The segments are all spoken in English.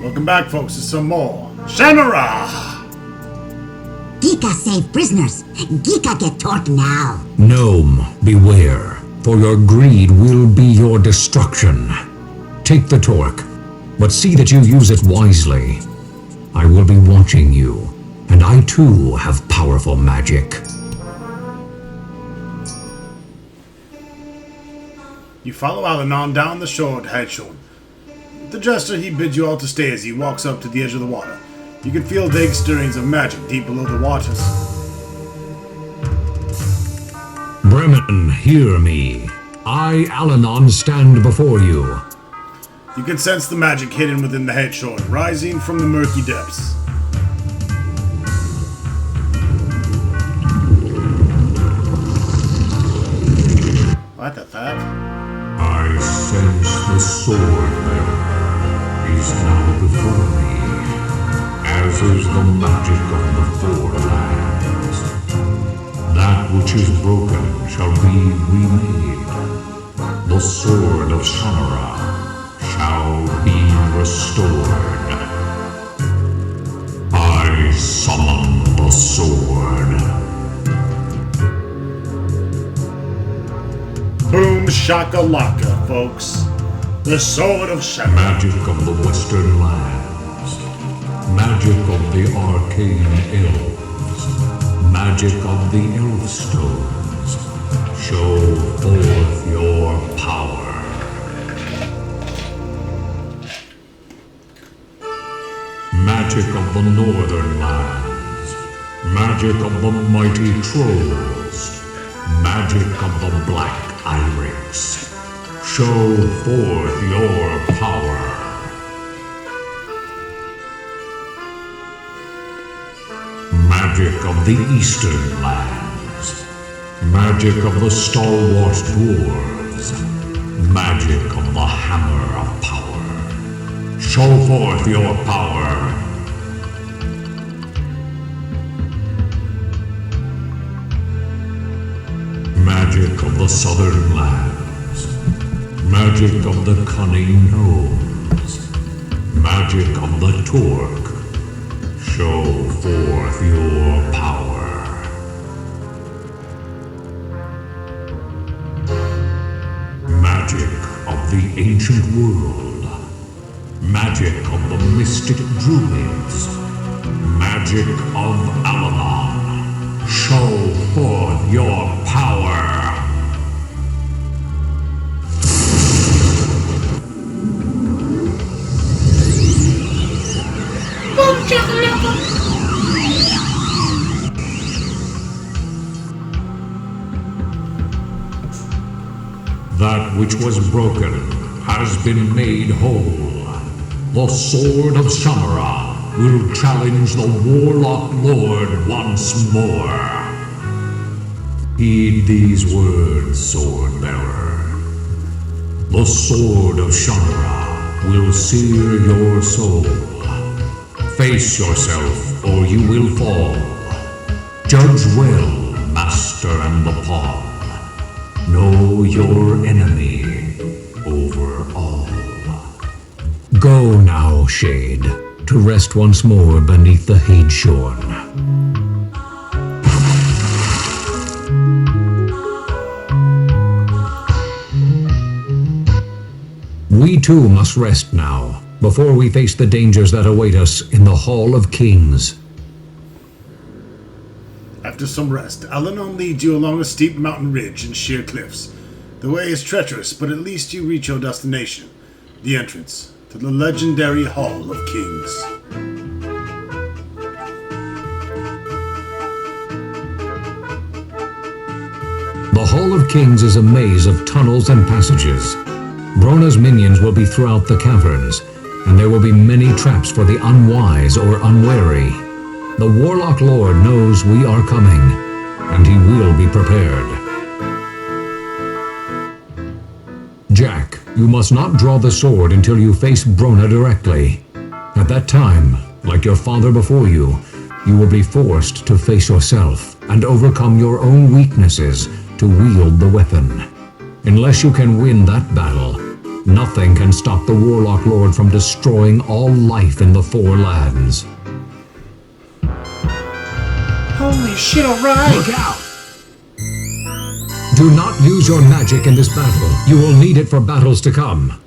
Welcome back, folks, to some more Shannara! Geeka save prisoners. Geeka get torque now. Gnome, beware, for your greed will be your destruction. Take the torque, but see that you use it wisely. I will be watching you, and I too have powerful magic. You follow Alanon down the shore to Headshorn. The jester, he bids you all to stay as he walks up to the edge of the water. You can feel vague stirrings of magic deep below the waters. Bremen, hear me. I, Alanon, stand before you. You can sense the magic hidden within the Headshorn, rising from the murky depths. What the fuck? I sense the sword bearer is now before me, as is the magic of the four lands. That which is broken shall be remade. The sword of Shannara shall be restored. I summon the sword. Boom shakalaka, folks. The sword of Shannara. Magic of the Western lands. Magic of the arcane elves. Magic of the elf stones. Show forth your power. Magic of the northern lands. Magic of the mighty trolls. Magic of the black Irex. Show forth your power. Magic of the eastern lands. Magic of the stalwart dwarves. Magic of the hammer of power. Show forth your power. Magic of the southern lands. Magic of the cunning gnomes. Magic of the torque. Show forth your power. Magic of the ancient world. Magic of the mystic druids. Magic of Alanon. Show forth your power. That which was broken has been made whole. The sword of Shannara will challenge the Warlock Lord once more. Heed these words, Sword-bearer. The sword of Shannara will sear your soul. Face yourself, or you will fall. Judge well, master and the pawn. Know your enemy over all. Go now, Shade, to rest once more beneath the Headshorn. We too must rest now, before we face the dangers that await us in the Hall of Kings. After some rest, Alanon leads you along a steep mountain ridge and sheer cliffs. The way is treacherous, but at least you reach your destination, the entrance to the legendary Hall of Kings. The Hall of Kings is a maze of tunnels and passages. Brona's minions will be throughout the caverns, and there will be many traps for the unwise or unwary. The Warlock Lord knows we are coming, and he will be prepared. Jack, you must not draw the sword until you face Brona directly. At that time, like your father before you, you will be forced to face yourself and overcome your own weaknesses to wield the weapon. Unless you can win that battle, Nothing can stop the Warlock Lord from destroying all life in the Four Lands. Holy shit, alright! Look out! Do not use your magic in this battle. You will need it for battles to come.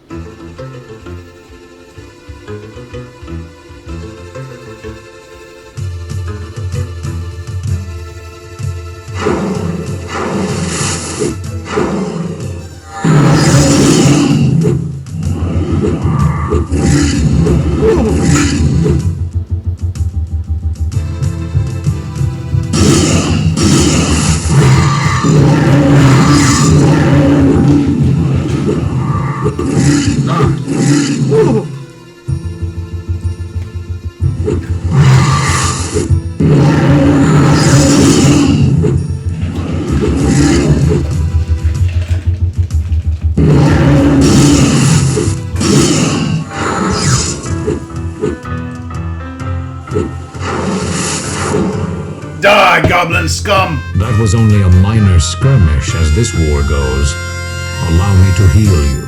Die, goblin scum! That was only a minor skirmish as this war goes. Allow me to heal you.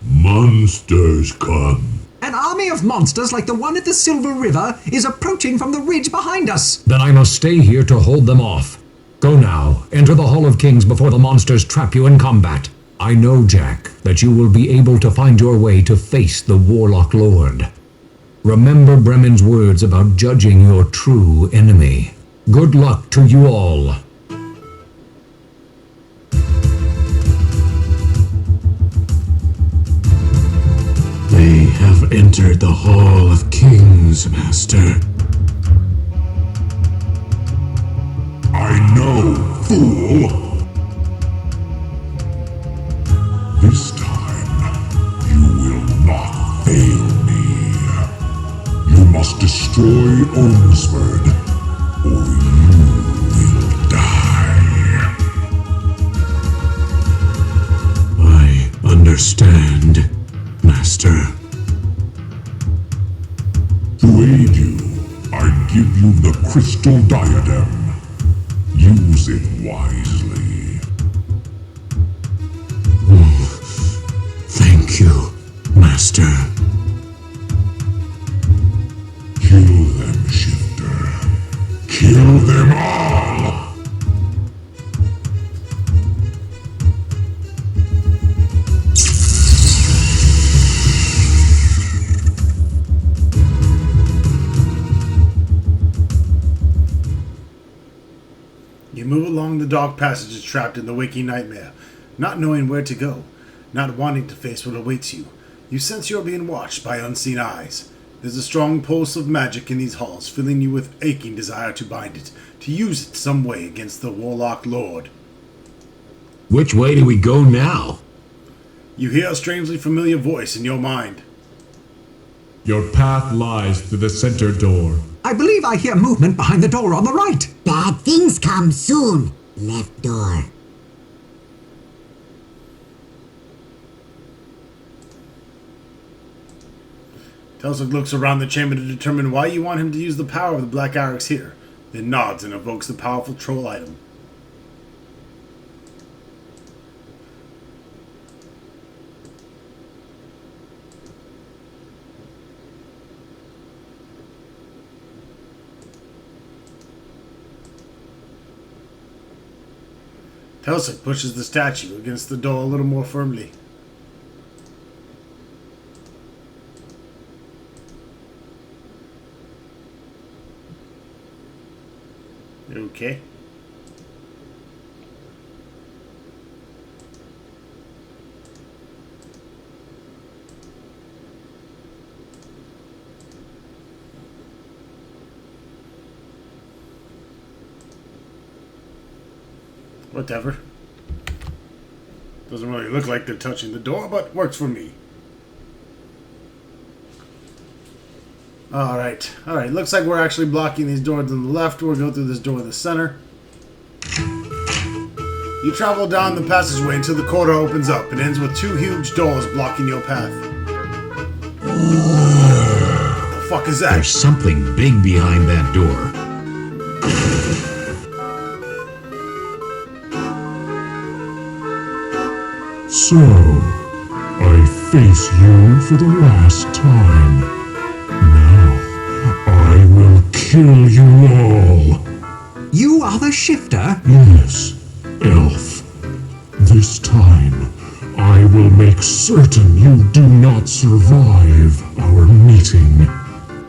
Monsters come. An army of monsters like the one at the Silver River is approaching from the ridge behind us. Then I must stay here to hold them off. Go now, enter the Hall of Kings before the monsters trap you in combat. I know, Jack, that you will be able to find your way to face the Warlock Lord. Remember Bremen's words about judging your true enemy. Good luck to you all. They have entered the Hall of Kings, Master. I know, fool! This time, you will not fail me. You must destroy Ormsford, or you will die. I understand, Master. To aid you, I give you the crystal diadem. Use it wisely. Thank you, Master. Kill them, Shifter. Kill them all! You move along the dark passages trapped in the waking nightmare, not knowing where to go, not wanting to face what awaits you. You sense you're being watched by unseen eyes. There's a strong pulse of magic in these halls, filling you with aching desire to bind it, to use it some way against the Warlock Lord. Which way do we go now? You hear a strangely familiar voice in your mind. Your path lies through the center door. I believe I hear movement behind the door on the right. Bad things come soon. Left door. Telsic looks around the chamber to determine why you want him to use the power of the Black Arix here, then nods and evokes the powerful troll item. Telsic pushes the statue against the door a little more firmly. Okay. Whatever. Doesn't really look like they're touching the door, but works for me. Alright, looks like we're actually blocking these doors on the left. We'll go through this door in the center. You travel down the passageway until the corridor opens up. It ends with two huge doors blocking your path. What the fuck is that? There's something big behind that door. So, I face you for the last time. Now, I will kill you all. You are the shifter? Yes, elf. This time, I will make certain you do not survive our meeting.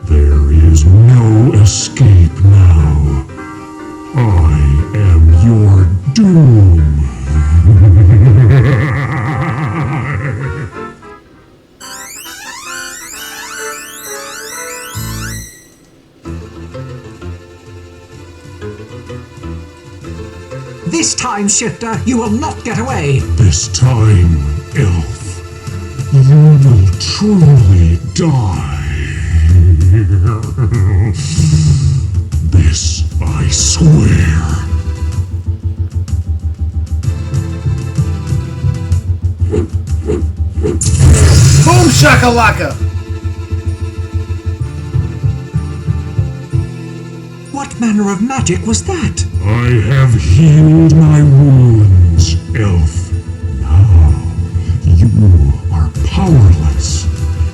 There is no escape now. I am your doom. This time, shifter, you will not get away. This time, elf, you will truly die. This I swear. Boom shakalaka! What manner of magic was that? I have healed my wounds, elf. Now you are powerless,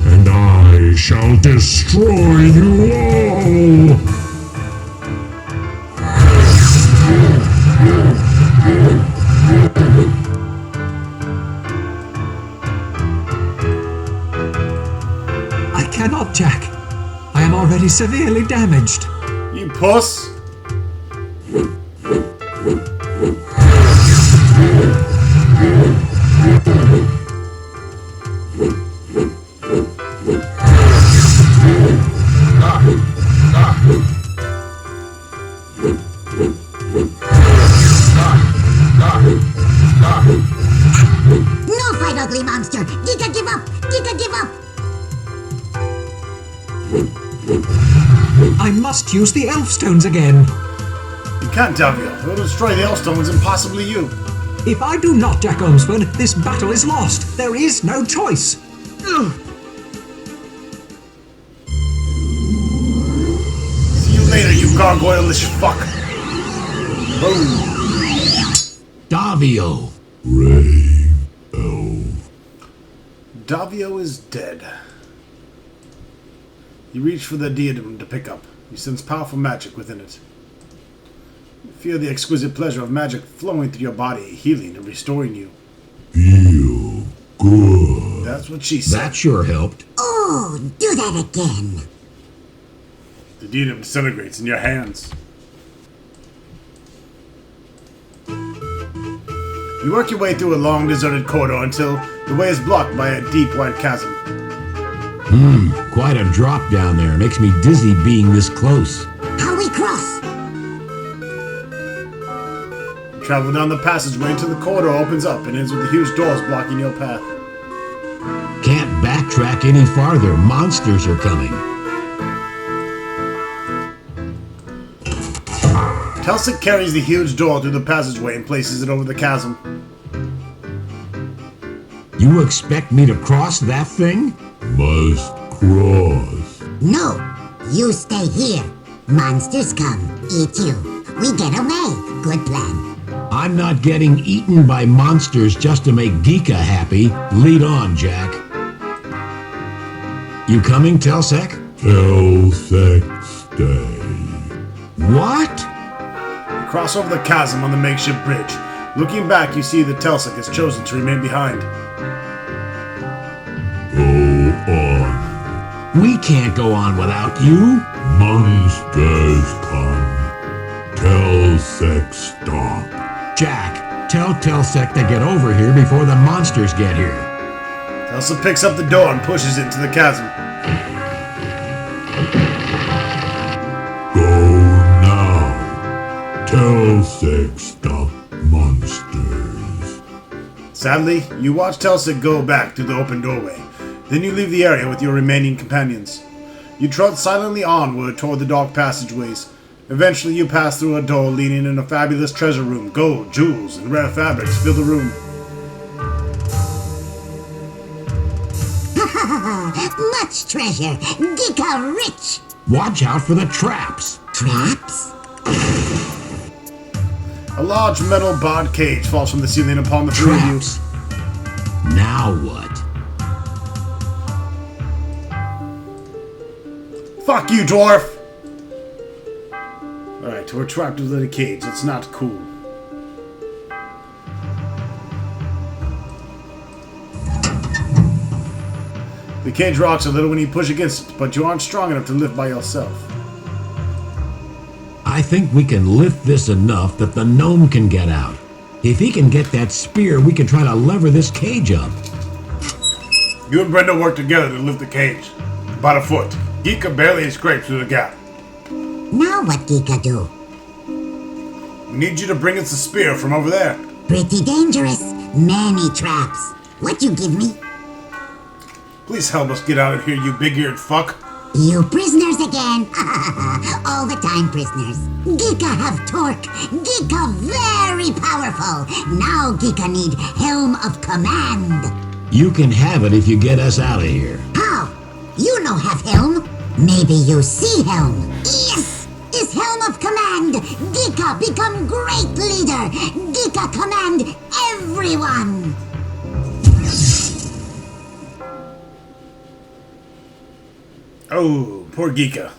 and I shall destroy you all. I cannot, Jack. I am already severely damaged. You puss! No fight, ugly monster! Dika, give up! Dika, give up! I must use the elf stones again. You can't, Davio. It will destroy the Elfstones and possibly you. If I do not, Jack Olmsford, this battle is lost. There is no choice. Ugh. See you later, you gargoyle-ish fuck. Boom. Davio. Brave elf. Davio is dead. You reach for the diadem to pick up. You sense powerful magic within it. You feel the exquisite pleasure of magic flowing through your body, healing and restoring you. Feel good. That's what she said. That sure helped. Oh, do that again. The diadem disintegrates in your hands. You work your way through a long, deserted corridor until the way is blocked by a deep, wide chasm. Quite a drop down there. Makes me dizzy being this close. How we cross? Travel down the passageway until the corridor opens up and ends with the huge doors blocking your path. Can't backtrack any farther. Monsters are coming. Telsic carries the huge door through the passageway and places it over the chasm. You expect me to cross that thing? Must cross. No, you stay here. Monsters come, eat you. We get away. Good plan. I'm not getting eaten by monsters just to make Geeka happy. Lead on, Jack. You coming, Telsec? Telsec, stay. What? You cross over the chasm on the makeshift bridge. Looking back, you see that Telsic has chosen to remain behind. Go on. We can't go on without you. Monsters come. Telsec, stop. Jack, tell Telsec to get over here before the monsters get here. Telsic picks up the door and pushes it into the chasm. Go now. Telsec, stop monsters. Sadly, you watch Telsic go back through the open doorway. Then you leave the area with your remaining companions. You trot silently onward toward the dark passageways. Eventually you pass through a door leading in a fabulous treasure room. Gold, jewels, and rare fabrics fill the room. Much treasure. Geeka rich. Watch out for the traps. Traps? A large metal barred cage falls from the ceiling upon the three of you. Traps. Now what? Fuck you, dwarf! Alright, we're trapped within a cage. It's not cool. The cage rocks a little when you push against it, but you aren't strong enough to lift by yourself. I think we can lift this enough that the gnome can get out. If he can get that spear, we can try to lever this cage up. You and Brenda work together to lift the cage. About a foot. Geeka barely scrapes through the gap. Now what Geeka do? We need you to bring us the spear from over there. Pretty dangerous. Many traps. What you give me? Please help us get out of here, you big-eared fuck. You prisoners again. All the time prisoners. Geeka have torque. Geeka very powerful. Now Geeka need Helm of Command. You can have it if you get us out of here. How? You know have Helm. Maybe you see Helm. Yes! Is Helm of Command. Geeka become great leader. Geeka command everyone. Oh, poor Geeka.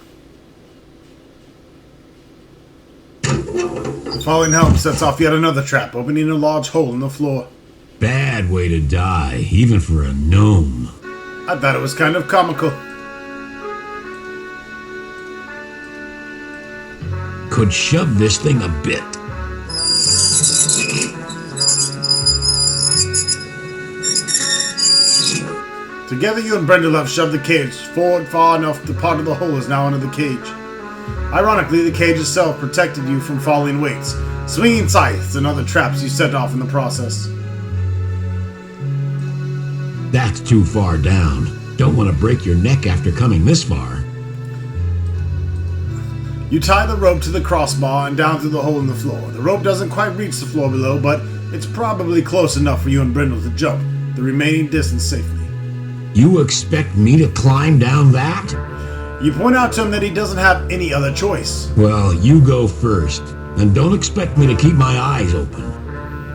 The falling helm sets off yet another trap, opening a large hole in the floor. Bad way to die, even for a gnome. I thought it was kind of comical. Could shove this thing a bit. Together you and Brenda have shoved the cage forward far enough the part of the hole is now under the cage. Ironically, the cage itself protected you from falling weights, swinging scythes, and other traps you set off in the process. That's too far down. Don't want to break your neck after coming this far. You tie the rope to the crossbar and down through the hole in the floor. The rope doesn't quite reach the floor below, but it's probably close enough for you and Brindle to jump the remaining distance safely. You expect me to climb down that? You point out to him that he doesn't have any other choice. Well, you go first, and don't expect me to keep my eyes open.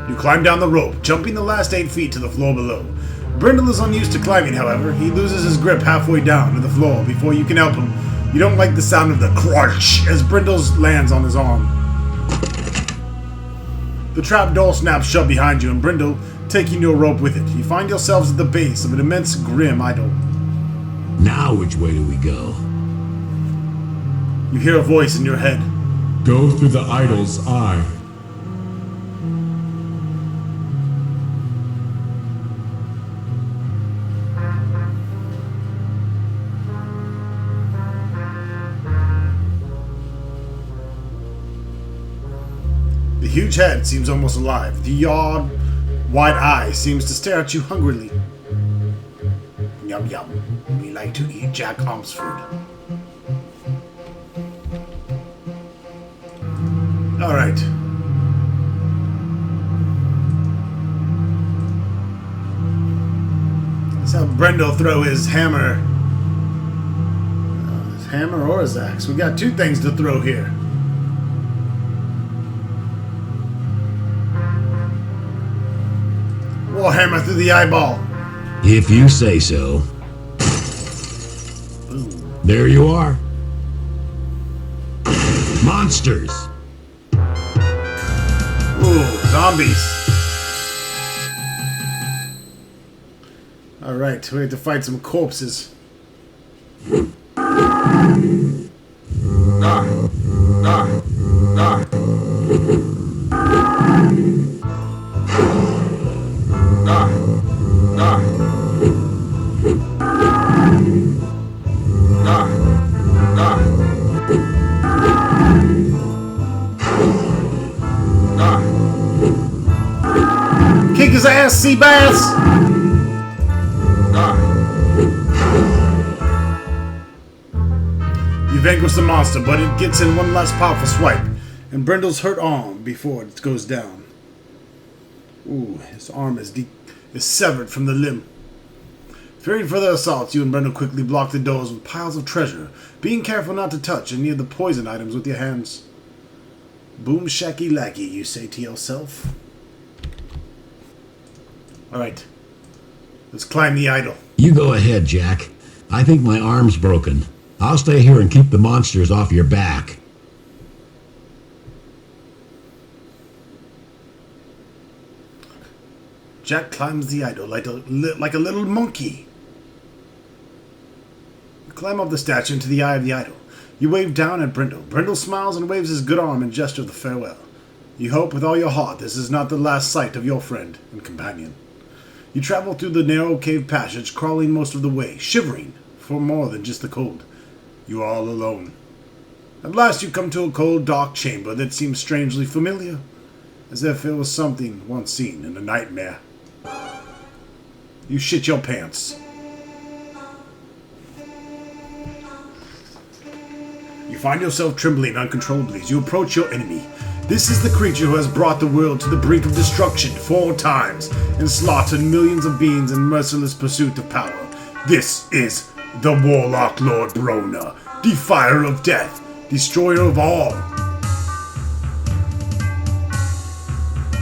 You climb down the rope, jumping the last 8 feet to the floor below. Brindle is unused to climbing, however. He loses his grip halfway down to the floor before you can help him. You don't like the sound of the crunch as Brindle's lands on his arm. The trap door snaps shut behind you, and Brindle taking your rope with it. You find yourselves at the base of an immense grim idol. Now which way do we go? You hear a voice in your head. Go through the idol's eye. The huge head seems almost alive. The yawed, wide eye seems to stare at you hungrily. Yum yum. We like to eat Jack Omsford. Alright. Let's have Brendel throw his hammer. His hammer or his axe. We got two things to throw here. Warhammer through the eyeball. If you say so. Boom. There you are. Monsters. Ooh, zombies. Alright, we have to fight some corpses. Kick his ass, sea bass! You vanquish the monster, but it gets in one last powerful swipe, and Brendel's hurt arm before it goes down. Ooh, his arm is severed from the limb. Fearing further assaults, you and Brendel quickly block the doors with piles of treasure, being careful not to touch any of the poison items with your hands. Boom shacky lackey, you say to yourself. Alright. Let's climb the idol. You go ahead, Jack. I think my arm's broken. I'll stay here and keep the monsters off your back. Jack climbs the idol like a little monkey. You climb up the statue into the eye of the idol. You wave down at Brindle. Brindle smiles and waves his good arm in gesture of farewell. You hope with all your heart this is not the last sight of your friend and companion. You travel through the narrow cave passage, crawling most of the way, shivering for more than just the cold. You are all alone. At last you come to a cold, dark chamber that seems strangely familiar, as if it was something once seen in a nightmare. You shit your pants. You find yourself trembling uncontrollably as you approach your enemy. This is the creature who has brought the world to the brink of destruction 4 times and slaughtered millions of beings in merciless pursuit of power. This is the Warlock Lord Brona, Defier of Death, Destroyer of all.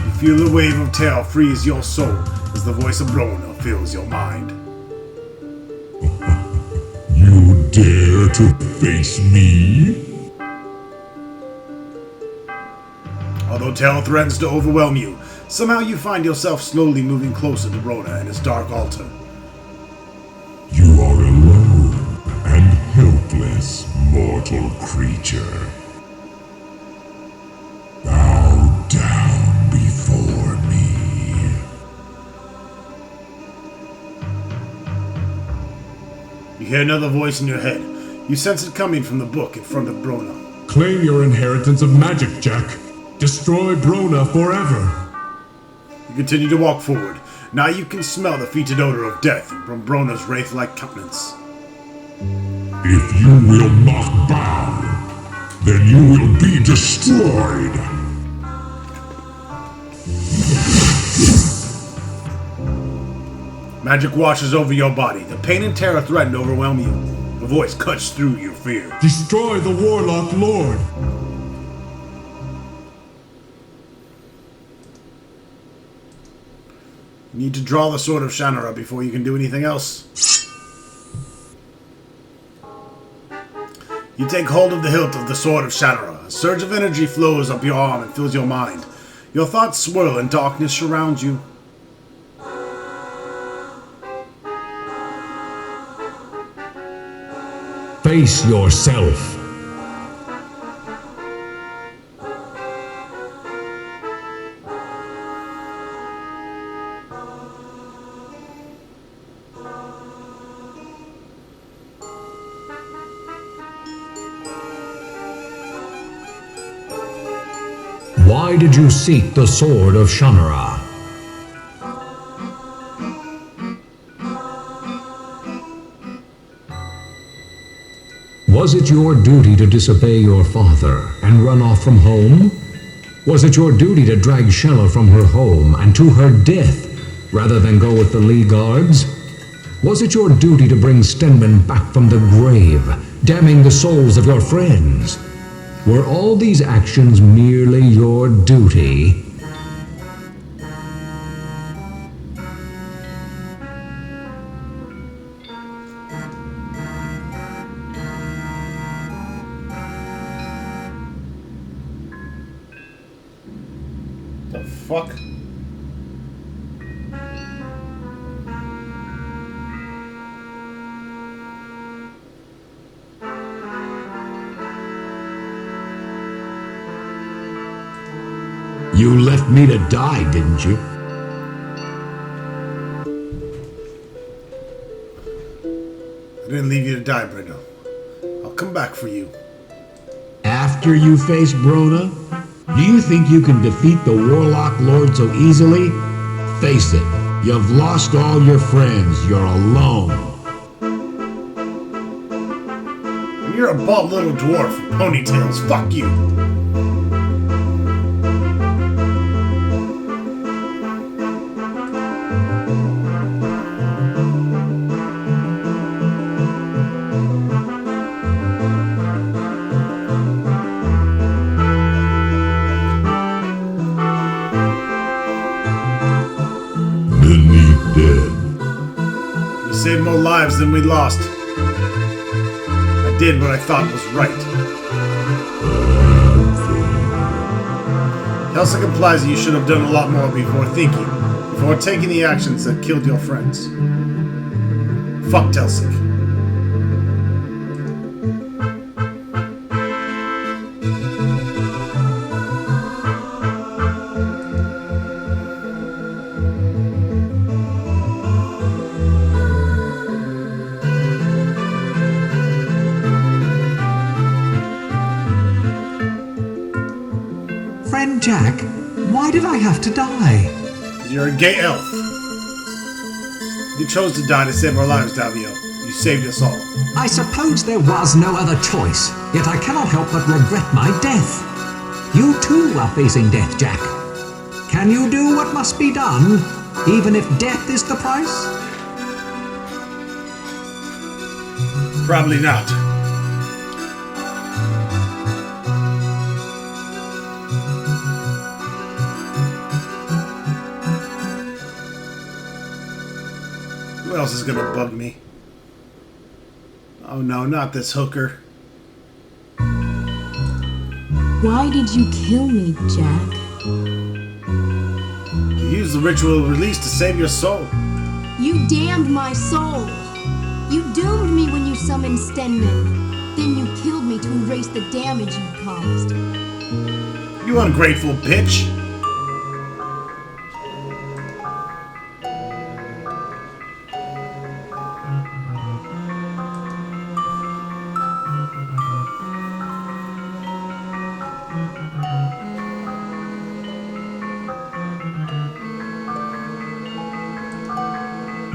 You feel a wave of terror freeze your soul as the voice of Brona fills your mind. You dare to face me? Although terror threatens to overwhelm you, somehow you find yourself slowly moving closer to Brona and his dark altar. You are alone and helpless, mortal creature. Bow down before me. You hear another voice in your head. You sense it coming from the book in front of Brona. Claim your inheritance of magic, Jack. Destroy Brona forever. You continue to walk forward. Now you can smell the fetid odor of death from Brona's wraith-like countenance. If you will not bow, then you will be destroyed. Magic washes over your body. The pain and terror threaten to overwhelm you. A voice cuts through your fear. Destroy the Warlock Lord. You need to draw the sword of Shannara before you can do anything else. You take hold of the hilt of the sword of Shannara. A surge of energy flows up your arm and fills your mind. Your thoughts swirl and darkness surrounds you. Face yourself. Why did you seek the sword of Shannara? Was it your duty to disobey your father and run off from home? Was it your duty to drag Shella from her home and to her death rather than go with the Lee Guards? Was it your duty to bring Stenman back from the grave, damning the souls of your friends? Were all these actions merely your duty? The fuck? You left me to die, didn't you? I didn't leave you to die, Brenda. I'll come back for you. After you face Brona? Do you think you can defeat the Warlock Lord so easily? Face it, you've lost all your friends. You're alone. You're a bald little dwarf with ponytails. Fuck you. Many dead, lives than we lost. I did what I thought was right. Telsic implies that you should have done a lot more before taking the actions that killed your friends. Fuck Telsic. Friend Jack, why did I have to die? You're a gay elf. You chose to die to save our lives, Davio. You saved us all. I suppose there was no other choice, yet I cannot help but regret my death. You too are facing death, Jack. Can you do what must be done, even if death is the price? Probably not. Who else is gonna bug me? Oh no, not this hooker. Why did you kill me, Jack? You used the ritual release to save your soul. You damned my soul! You doomed me when you summoned Stenman. Then you killed me to erase the damage you caused. You ungrateful bitch!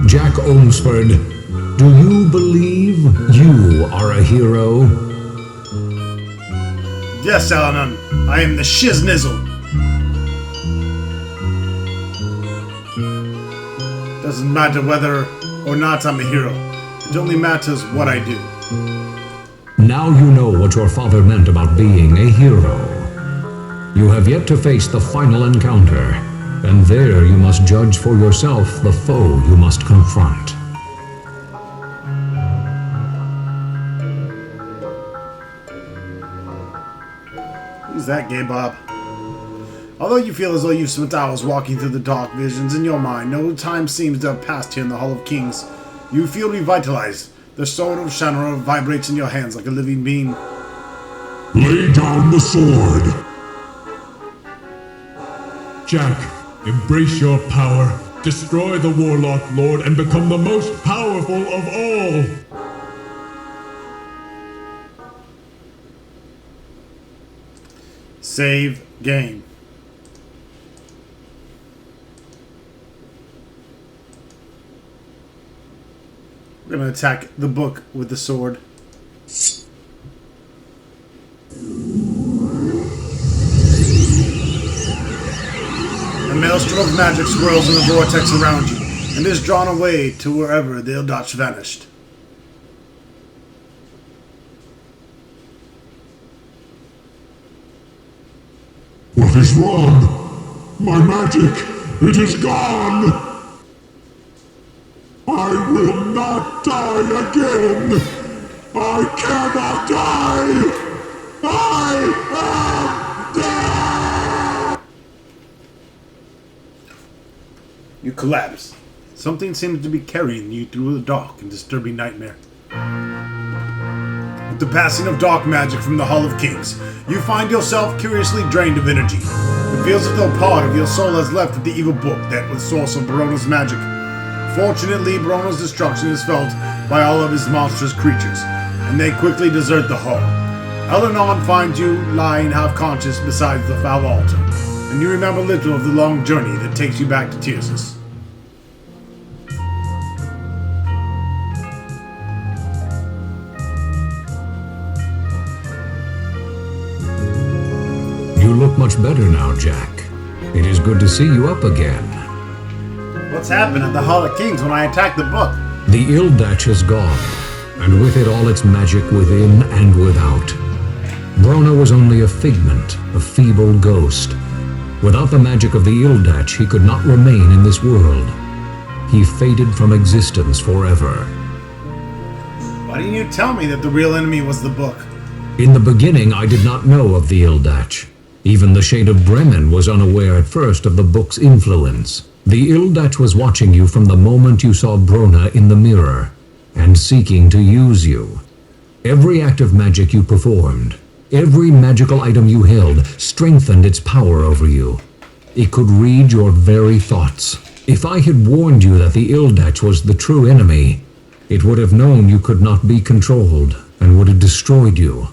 Jack Olmsford, do you believe you are a hero? Yes, Alanon, I am the Shiznizzle. Doesn't matter whether or not I'm a hero. It only matters what I do. Now you know what your father meant about being a hero. You have yet to face the final encounter, and there you must judge for yourself the foe you must confront. Who's that, Gay Bob? Although you feel as though you've spent hours walking through the dark visions in your mind, no time seems to have passed here in the Hall of Kings. You feel revitalized. The sword of Shannara vibrates in your hands like a living being. Lay down the sword. Jack, embrace your power, destroy the Warlock Lord, and become the most powerful of all! Save game. We're gonna attack the book with the sword. A maelstrom of magic swirls in the vortex around you, and is drawn away to wherever the Ildach vanished. What is wrong? My magic, it is gone! I will not die again! I cannot die! I am dead! You collapse. Something seems to be carrying you through a dark and disturbing nightmare. With the passing of dark magic from the Hall of Kings, you find yourself curiously drained of energy. It feels as though part of your soul has left with the evil book that was source of Barona's magic. Fortunately, Barona's destruction is felt by all of his monstrous creatures, and they quickly desert the hall. Eleanor finds you lying half-conscious beside the foul altar, and you remember little of the long journey that takes you back to Tirsus. You look much better now, Jack. It is good to see you up again. What's happened at the Hall of Kings when I attacked the book? The Ildach has gone, and with it all its magic within and without. Brona was only a figment, a feeble ghost. Without the magic of the Ildach, he could not remain in this world. He faded from existence forever. Why didn't you tell me that the real enemy was the book? In the beginning, I did not know of the Ildach. Even the Shade of Bremen was unaware at first of the book's influence. The Ildach was watching you from the moment you saw Brona in the mirror, and seeking to use you. Every act of magic you performed, every magical item you held, strengthened its power over you. It could read your very thoughts. If I had warned you that the Ildach was the true enemy, it would have known you could not be controlled, and would have destroyed you.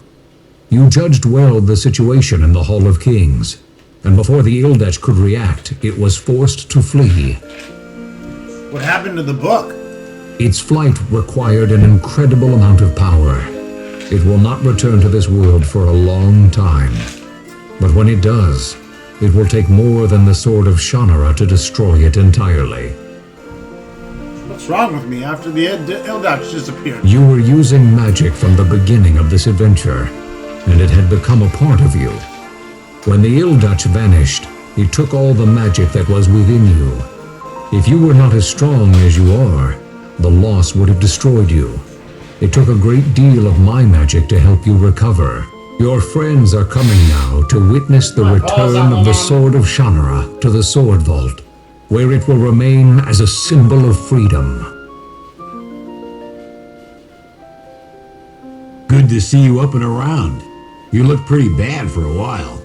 You judged well the situation in the Hall of Kings, and before the Ildach could react, it was forced to flee. What happened to the book? Its flight required an incredible amount of power. It will not return to this world for a long time. But when it does, it will take more than the Sword of Shannara to destroy it entirely. What's wrong with me after the Ildach disappeared? You were using magic from the beginning of this adventure, and it had become a part of you. When the Ildach vanished, it took all the magic that was within you. If you were not as strong as you are, the loss would have destroyed you. It took a great deal of my magic to help you recover. Your friends are coming now to witness the return of the Sword of Shannara to the Sword Vault, where it will remain as a symbol of freedom. Good to see you up and around. You looked pretty bad for a while.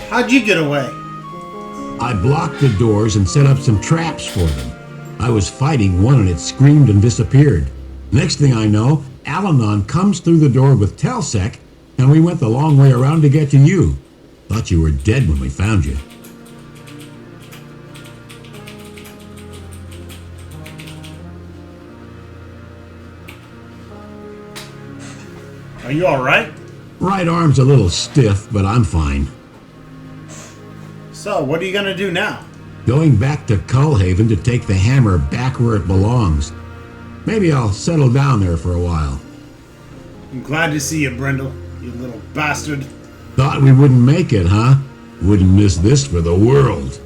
How'd you get away? I blocked the doors and set up some traps for them. I was fighting one and it screamed and disappeared. Next thing I know, Alanon comes through the door with Telsec, and we went the long way around to get to you. Thought you were dead when we found you. Are you alright? Right arm's a little stiff, but I'm fine. So, what are you gonna do now? Going back to Cullhaven to take the hammer back where it belongs. Maybe I'll settle down there for a while. I'm glad to see you, Brindle, you little bastard. Thought we wouldn't make it, huh? Wouldn't miss this for the world.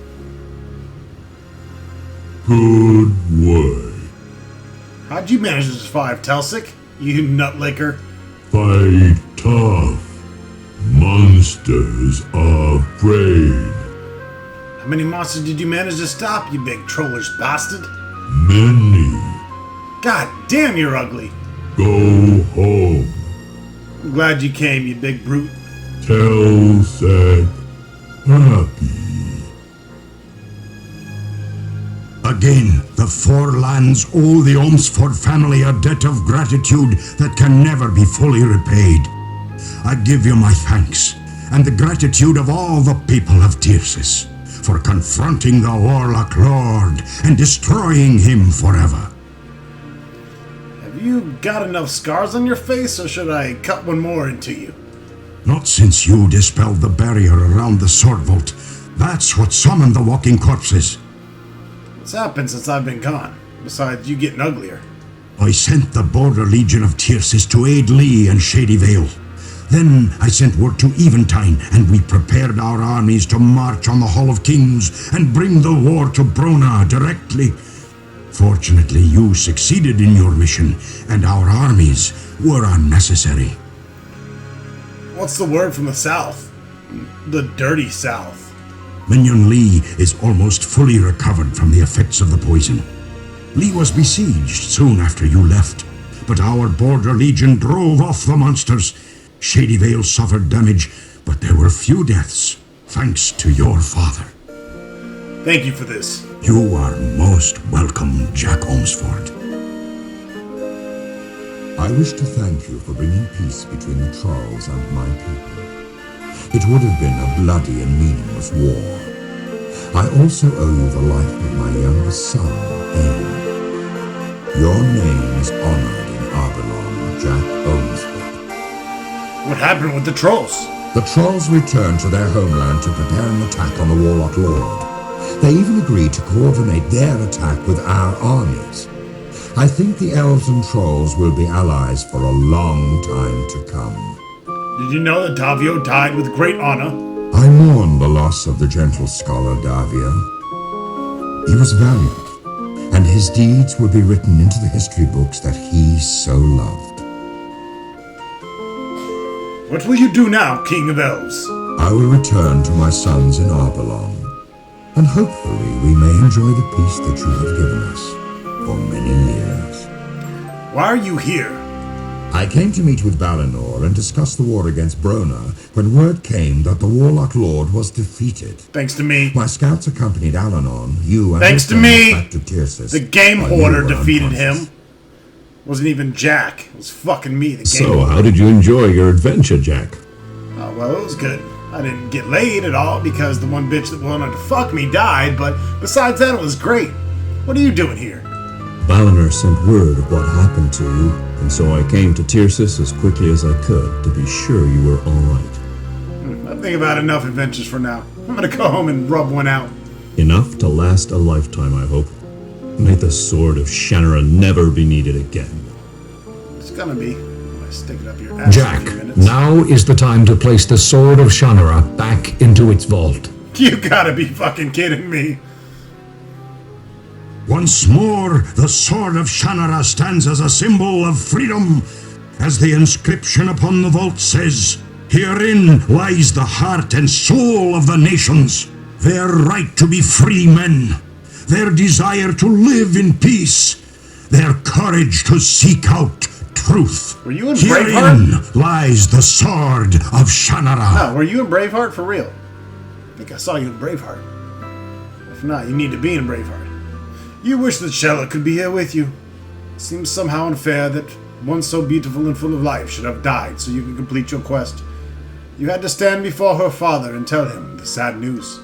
Good work. How'd you manage to survive, Telsic? You nutlicker. Fight tough. Monsters are afraid. How many monsters did you manage to stop, you big trollish bastard? Many. God damn, you're ugly. Go home. I'm glad you came, you big brute. Telsec happy. Again, the four lands owe the Olmsford family a debt of gratitude that can never be fully repaid. I give you my thanks, and the gratitude of all the people of Tircis, for confronting the Warlock Lord and destroying him forever. Have you got enough scars on your face, or should I cut one more into you? Not since you dispelled the barrier around the Sword Vault. That's what summoned the walking corpses. What's happened since I've been gone, besides you getting uglier? I sent the Border Legion of Tircis to aid Lee and Shady Vale. Then I sent word to Eventide, and we prepared our armies to march on the Hall of Kings and bring the war to Brona directly. Fortunately, you succeeded in your mission, and our armies were unnecessary. What's the word from the south? The dirty south. Minion Lee is almost fully recovered from the effects of the poison. Lee was besieged soon after you left, but our Border Legion drove off the monsters. Shady Vale suffered damage, but there were few deaths, thanks to your father. Thank you for this. You are most welcome, Jack Olmsford. I wish to thank you for bringing peace between the Trolls and my people. It would have been a bloody and meaningless war. I also owe you the life of my youngest son, Aim. Your name is honored in Arbelon, Jack Olmsford. What happened with the trolls? The Trolls returned to their homeland to prepare an attack on the Warlock Lord. They even agreed to coordinate their attack with our armies. I think the Elves and Trolls will be allies for a long time to come. Did you know that Davio died with great honor? I mourn the loss of the gentle scholar Davio. He was valiant, and his deeds will be written into the history books that he so loved. What will you do now, King of Elves? I will return to my sons in Arbelon, and hopefully we may enjoy the peace that you have given us for many years. Why are you here? I came to meet with Valinor and discuss the war against Brona when word came that the Warlock Lord was defeated. Thanks to me. My scouts accompanied Alanon, you, and Thanks to your me. friends back to Tircis. The Game while Hoarder you were defeated unconscious. him. Wasn't even Jack. It was fucking me, the Game So, Hoarder. how did you enjoy your adventure, Jack? Oh, well, it was good. I didn't get laid at all because the one bitch that wanted to fuck me died, but besides that, it was great. What are you doing here? Valinor sent word of what happened to you, and so I came to Tircis as quickly as I could to be sure you were all right. I think I've had enough adventures for now. I'm gonna go home and rub one out. Enough to last a lifetime, I hope. May the sword of Shannara never be needed again. It's gonna be. I stick it up your ass Jack, in a few minutes. now is the time to place the sword of Shannara back into its vault. You gotta be fucking kidding me. Once more, the sword of Shannara stands as a symbol of freedom, as the inscription upon the vault says, "Herein lies the heart and soul of the nations, their right to be free men, their desire to live in peace, their courage to seek out truth. Were you in Herein Braveheart? lies the sword of Shannara." Oh, were you in Braveheart for real? I think I saw you in Braveheart. If not, you need to be in Braveheart. You wish that Shella could be here with you. It seems somehow unfair that one so beautiful and full of life should have died so you could complete your quest. You had to stand before her father and tell him the sad news.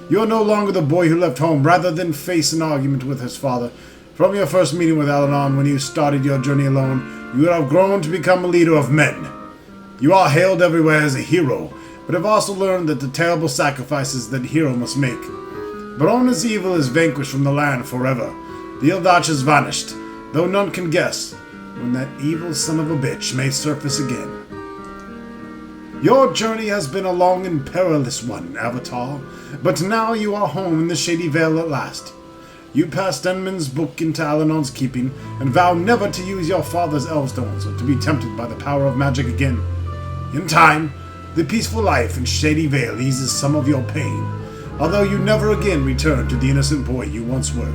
You are no longer the boy who left home rather than face an argument with his father. From your first meeting with Alanon when you started your journey alone, you have grown to become a leader of men. You are hailed everywhere as a hero, but have also learned that the terrible sacrifices that a hero must make. Brona's evil is vanquished from the land forever. The Ildach has vanished, though none can guess when that evil son of a bitch may surface again. Your journey has been a long and perilous one, Avatar, but now you are home in the Shady Vale at last. You pass Denman's book into Alanon's keeping, and vow never to use your father's Elfstones or to be tempted by the power of magic again. In time, the peaceful life in Shady Vale eases some of your pain, although you never again return to the innocent boy you once were.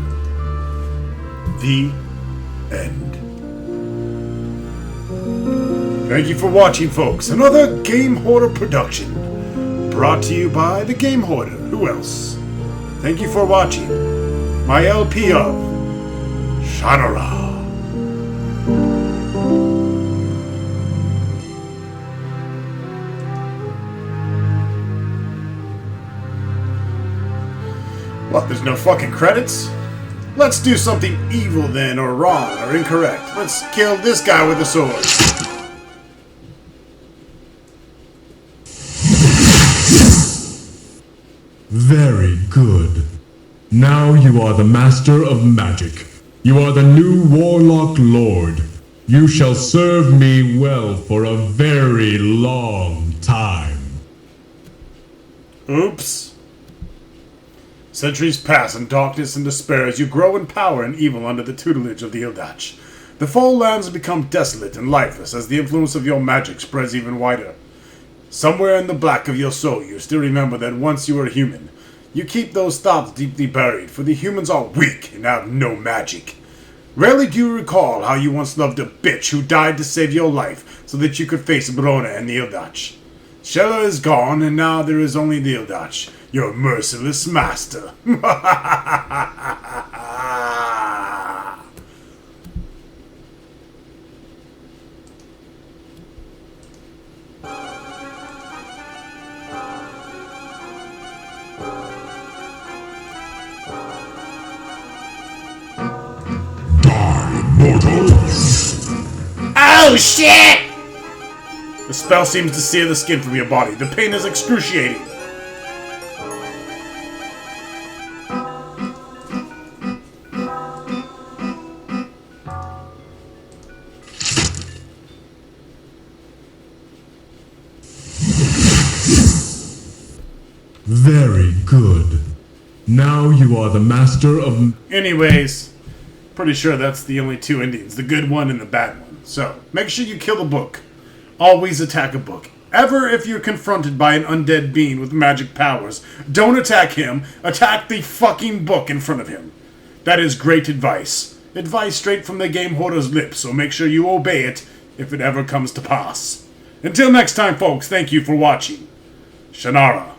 The end. Thank you for watching, folks. Another Game Hoarder production. Brought to you by the Game Hoarder. Who else? Thank you for watching my LP of Shannara. What, there's no fucking credits? Let's do something evil then, or wrong, or incorrect. Let's kill this guy with a sword. Very good. Now you are the master of magic. You are the new Warlock Lord. You shall serve me well for a very long time. Oops. Centuries pass in darkness and despair as you grow in power and evil under the tutelage of the Ildach. The full lands become desolate and lifeless as the influence of your magic spreads even wider. Somewhere in the black of your soul you still remember that once you were human. You keep those thoughts deeply buried, for the humans are weak and have no magic. Rarely do you recall how you once loved a bitch who died to save your life so that you could face Brona and the Ildach. Shella is gone, and now there is only the Ildach, your merciless master. Oh shit! The spell seems to sear the skin from your body. The pain is excruciating. Very good. Now you are the master of... Anyways, Pretty sure that's the only two endings, the good one and the bad one. So, make sure you kill the book. Always attack a book. Ever if you're confronted by an undead being with magic powers, don't attack him, attack the fucking book in front of him. That is great advice. Advice straight from the game hoarder's lips, so make sure you obey it if it ever comes to pass. Until next time, folks, thank you for watching. Shannara.